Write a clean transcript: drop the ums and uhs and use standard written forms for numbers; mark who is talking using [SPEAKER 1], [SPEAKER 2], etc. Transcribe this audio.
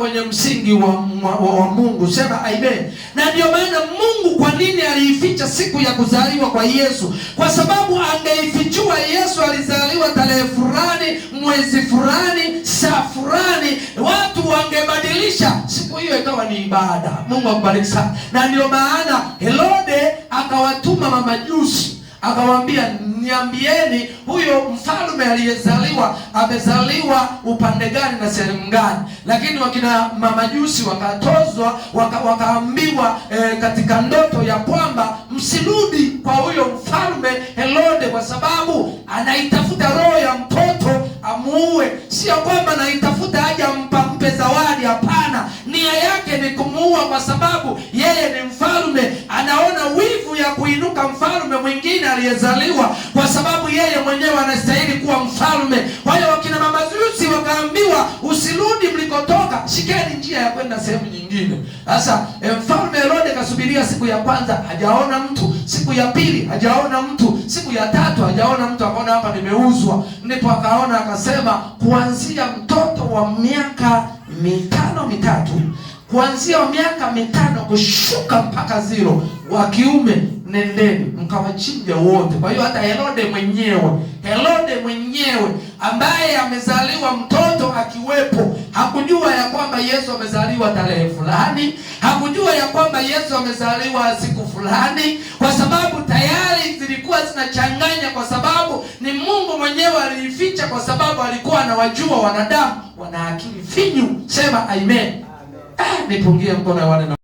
[SPEAKER 1] kwenye msingi wa Mungu. Sema amen. Na ndio maana Mungu kwa nini aliificha siku ya kuzaliwa kwa Yesu? Kwa sababu angeifichua Yesu alizaliwa tarehe fulani, mwezi fulani, saa fulani, watu wangebadilisha siku hiyo ikawa ni ibada. Mungu akubariki sana. Na ndio maana Herode akawatuma mamajusi, akawaambia, niambieni huyo mfalme aliyezaliwa amezaliwa upande gani na sehemu gani? Lakini wakina mamajusi wakatozwa, wakaambiwa katika ndoto ya kwamba msirudi kwa huyo mfalme Herode, kwa sababu anaitafuta roho ya mtoto amuue. Sio kwamba anaitafuta aje mpe zawadi, hapana. Nia yake ni kumuua, kwa sababu yeye ni mfalme. Anaona wivu ya kuinuka mfalme mwingine aliyezaliwa, kwa sababu yeye mwenyewe anastahili kuwa mfalme. Kwa hiyo wakina mamajusi wakaambiwa, usirudi mlikotoka, shikeni njia ya kwenda sehemu nyingine. Sasa mfalme Herode kasubiria siku ya kwanza, hajaona mtu. Siku ya pili hajaona mtu. Siku ya tatu hajaona mtu. Akaona hapa nimeuzwa. Ndipo akaona, akasema, kuanzia mtoto wa miaka mitatu, kuanzia miaka 5 kushuka mpaka 0, wa kiume nendeni mkawachinja wote. Kwa hiyo hata Herode mwenyewe ambaye amezaliwa mtoto akiwepo, hakujua ya kwamba Yesu amezaliwa tarehe fulani, hakujua ya kwamba Yesu amezaliwa siku fulani, kwa sababu tayari zilikuwa zinachanganya, kwa sababu ni Mungu mwenyewe aliificha, kwa sababu alikuwa anawajua wanadamu wana akili finyu. Sema amen. Nipungie mkono wale.